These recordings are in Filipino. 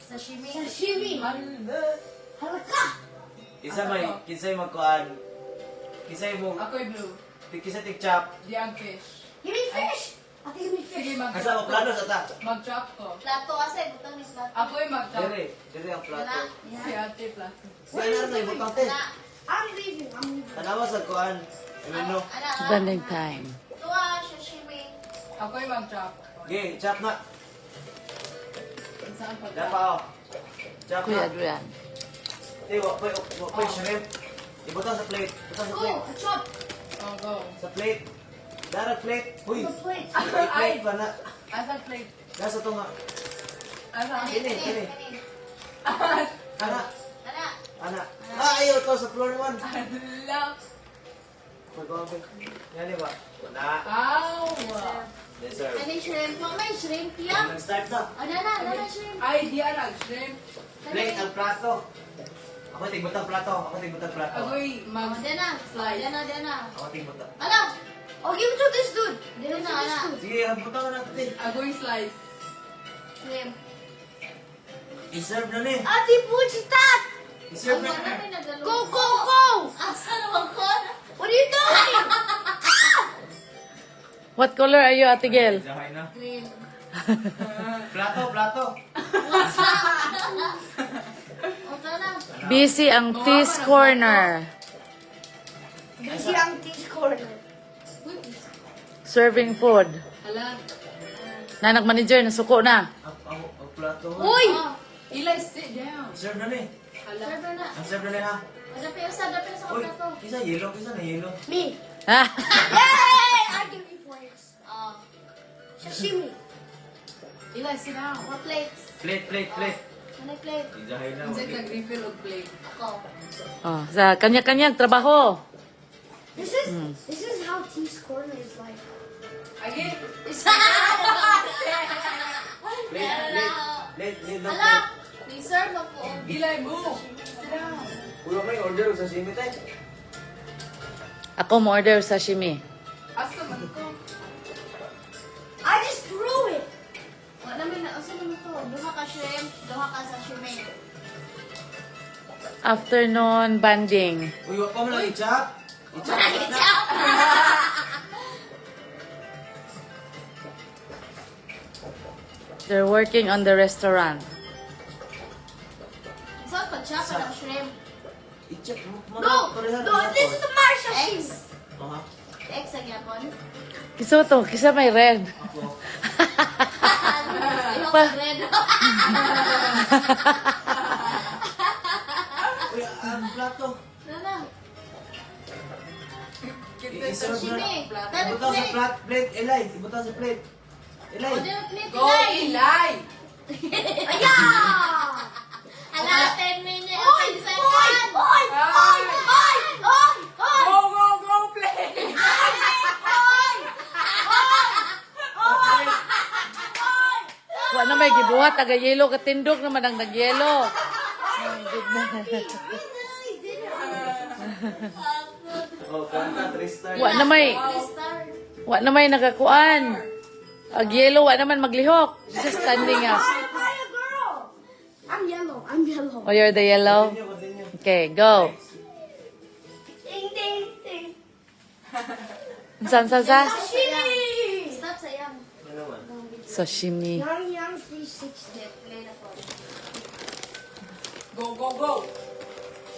Sashimi. Sashimi. Halaka. Kinsay magkuan. Kinsay mo. Ako'y blue. Kinsay tig-chop. Di ang fish. Give me fish. I think give me Sige, fish. Asa mo plano sa ta? mag-chop ko. Plato kasi, butang ni plato. Ako'y mag-chop. Dire ang plato. Si ate plato. Di na na ibutang te. Ana, I'm leaving. I'm leaving. Tanawa sa kuan. Ano? ana. Bonding time. Tuwa, sashimi. Ako'y mag-chop. Okay, chop na. Saan pa Dapa oh. Chop Kuya na. Adrian. Wapay shrimp. Ibutang sa plate. Ibutang sa plate. Go. Chop. Oh, go. Sa plate. Darag plate. Uy. The plate. Plate ba na? Asa plate? Nasa to nga. Asa? Kini. Ana. Ana. Ana. Ayaw to sa floor naman. Ala. Pag-open. Yan ba? Wala. Awa. Deserve. Ano yung shrimp? Mama, yung shrimp yan. Nag-start na. Ano na shrimp? Ay, di alag. Shrimp. Plate ang plato. Ako tigbutang plato. Ako tigbutang plato. Ako'y Oh, mag... diyan na. Diyan na. Ako tigbutang. Ana. Oh, give it to this dude. Diyan na, ana. Sige, ang butang na natin. Ako'y slice. Shrimp. I-serve na ni. Ate, put that. I-serve Ano na. na may nagalo? Go, go, go. Asa naman ko? What are you doing? What color are you, Ate Gel? Jahay na. Green. Plato. O, na. Busy ang Tea's Corner. Busy ang tea's corner. Serving food. Ala. Nanak manager, nasuko na. Ang plato. Uy! Oh, Eli, sit down. I-serve na ni. Ala. serve na. Ang serve na ni ha. Dapat sa Uy, kaplato. kisa yellow, kisa na yellow. Me. Ha? Yay! I give you points. Oh, Sashimi. Eli, sit down. mga plates. Plate. Ano yung plate? Jahay na. Inside nag-refill of plate. Ako. Oh, sa kanya-kanyang trabaho. This is how tea's corner is like. Again. Plate. Hala! May serve na po. Eli, move. Sit down. Ulo may order sa sashimi tayo. Ako mo order sashimi. Asa man ko. I just threw it. Wala may na. Asa naman to? Duha ka shrimp, duha ka sashimi. Afternoon banding. Uy, wag pa mo lang i-chop. I-chop. They're working on the restaurant. Saan pa siya? Parang shrimp. I-chop. Go! Go! This is the my sashimi. X. X ang yapon. Kiso to, kisa may red. Ako. Ayoko sa red. Uy, ang plato. Ano? Kita sa Sashimi. plato. Tara, Ibutang sa plate. plate. Eli, ibutang sa plate. Eli. O, dyan ang plate. Go, Eli. Aya! Ala, 10 minutes. Oy! 10 Oy! seconds. Oy! Oy! Oy! Oy! Oy! Go, play. Wa na may gibuhat, taga yelo katindog naman ang nagyelo. Oh, goodness. Oh, kanta, 3-star. Wa na may nagakuan. Ag yelo wa naman maglihok. Just standing up. I'm a girl. I'm yellow. I'm yellow. Oh, you're the yellow. Continue. Okay, go. Ding, ding, ding. San. Sashimi! Stop sa iyang. Ano naman? Sashimi. Yang Yang 360. Play na po. Go.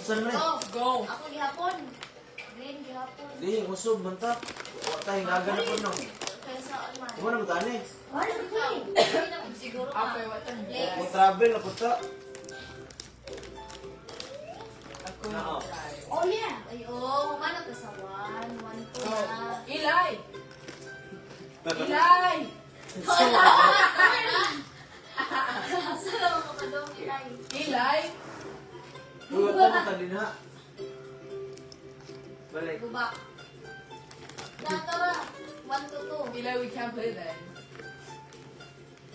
Saan naman? Oh, Go. ako gihapon. Green gihapon. Di, usog, mantak. Huwag tayong gagana po, no? Kaya sa alman. Huwag na matani. What is green? Hindi na siguro ka. Okay, what time? Kung travel, napunta. Ako Oo. Oh yeah. Ay, oh, kumana ka sa 1. 1 po Go. na. Eli. Saan naman ka pa doon, Ilay? Eli. Uy, huwag na matali na. Balik. Bubak. Natara. 1 to 2. Eli, we can't play then.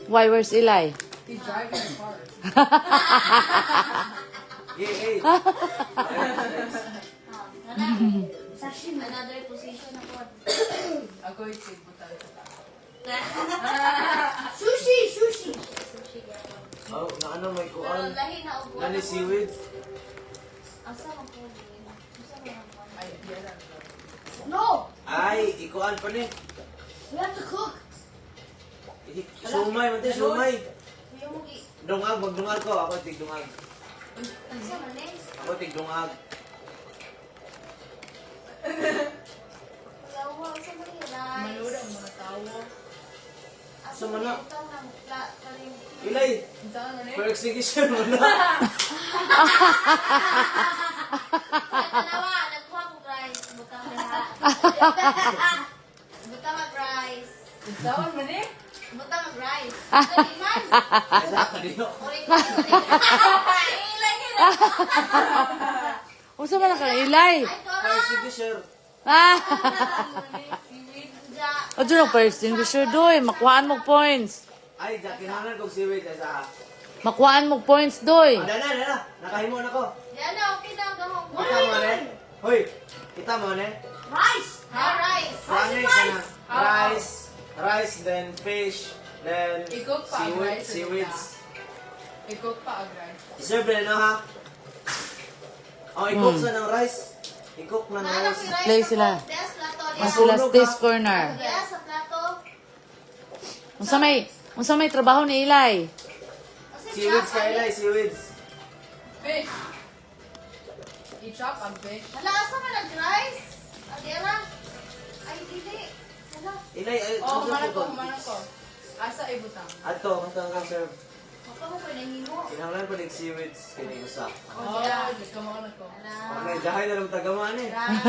Why, where's Eli? He's driving the car. Hey. Ah, Nana. Sashimi. Another position na po. Ako yung tigbutan sa taas. ano may Pero kuan. lahi na og Nani seaweed. Asa man ko din. Asa man ko. Ay, diyan lang. No! Ay, ikuan pa ni. We have to cook. Sumay, man sumay. Kuya mo gi. Dungag, magdungag ko. Ako tigdungag. Asa man eh? Ako tigdungag. Kuya mo asa man eh? Manood Rice. ang mga tao. Asa Sa man mana? ito ng kaling. Ilay, Saan man eh? for execution mo na. Dalawa, nagkuha ko rice. Butang lahat. Butang mag rice. Saan man eh? Butang mag rice. Dali man. Kaya ka diyo. Uri ko. Ilan nila. Unsa man kang ilay? Ay, For Tora. execution. Ah! Seaweed. Ja. Adto na pa extinguisher doy, makuhaan mo points. Ay, kinahanglan kong seaweed. Sa... Makuhaan mo points doy. Dana. Nakahimo na ko. Yan na, okay na. Gahong. Kita mo ne? Hoy, kita mo ne? Rice! Rice. Kuanay ka na. Rice, then fish, then I-cook pa ang seaweed, rice. seaweeds. I-cook pa ang rice. Iserve na ha? Oh, i-cook sa ng rice. I-cook na ng Nana rice. si rice. Play na sila. po. Des plato. Mas Des. sila Masunog, taste ha? corner. Des sa plato. Unsa may trabaho ni Ilay? Kasi Seaweeds chop, ka ilay, seaweeds. Fish. I-chop ang fish. Hala, asa man nag-rice? Adira? Ay, dili. Hala. Ilay, ay, Oh, serve humana ko. Asa ibutang? Ato, kung serve. Maka mo pa nahimo. Kinahanglan pa ng seaweeds. Kini usa. Oh, yeah. nagkamakon ako. Hala. Okay, jahay na lang tagamaan eh. Rice.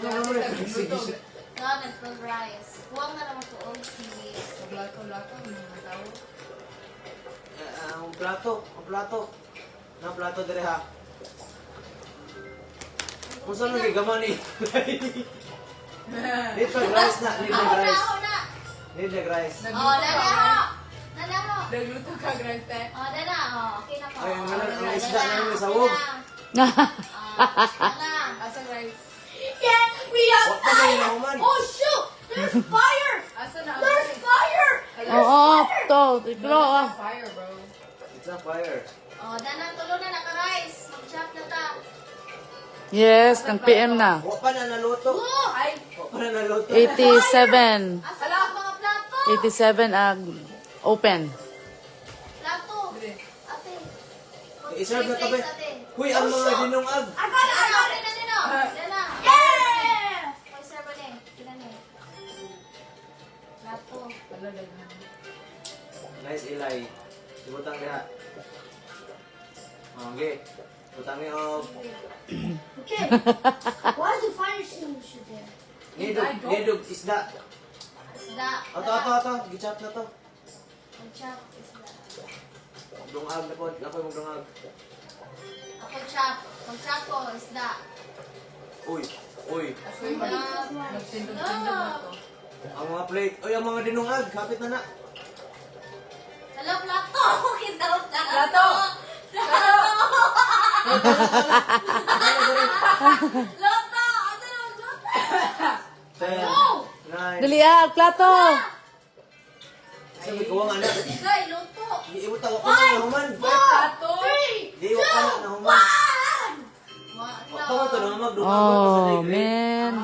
Ano naman yung execution? No, nag-rice. Huwag na naman ko og seaweed. Lato-lato ang mga tao. Ang plato. Na plato dire ha. Kung saan nang gigaman ni Ilay? Dito, rice na. Need Ako na, rice. ako na. Need rice. Oh, dala ho. Dala ho. Nagluto ka, Grante. Oh, dala. Oh, okay na po. Ay, ang Oh, mga- dala, ang isda dala. namin sa Okay wog. na. Dala. Asa rice? Yeah, we have Wa pa may nahuman. Oh shoot! There's fire! Asa na ang There's rice? fire! Oo, to, tiklo ah. Fire, bro. It's a fire. Oh, dala, tulo na naka-rice. Mag-chop na ta. Yes, kang PM na. Wa pa na naluto. Oh! Ay, Wa pa na naluto. 87. Asa na ang mga plato? 87 open. Plato. Dili. Ate. I-serve na tabi. Ate. Huy, ang mga dinungag. I got it! I Dala, got it! dala, dala. Dala. Yeah! May serve na eh. Kailan eh. Plato. Wala daghan. Nice ilay. Ibutang niya. Okay. Ibutang niya og Okay. Why is the fire extinguisher there? nidog isda. Isda. Ato. Gichop na to. Mag-chop. Isda. Dungag na po. Lakoy mong dungag. Ako chop. Mag-chop ko. Isda. Uy. Asa yung nagtindog-tindog na to. Ang mga plate. Uy, ang mga dinungag. Kapit na na. Hello, plato. Kita Plato! Loto! Ano naman loto? 10, 9. Dali ah, plato. Sabi ko ang anak. Guy, loto. Ibutang ako na nahuman. Plato! Di, wak ka na nahuman. Wak ka mo ito nahuman. Dungag ko sa Oh, degree. man.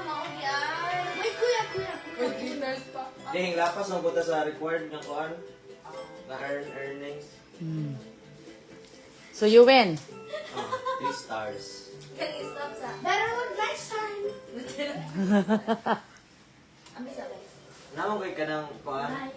Maugyan. Wait, kuya. With dinners pa. Dihing lapas ang buta sa required ng kuan. Na earnings. So you win. 3 stars. Can you stop sa? Better luck next time. Ami sa guys. Naman kay ka ng kuan. Bye.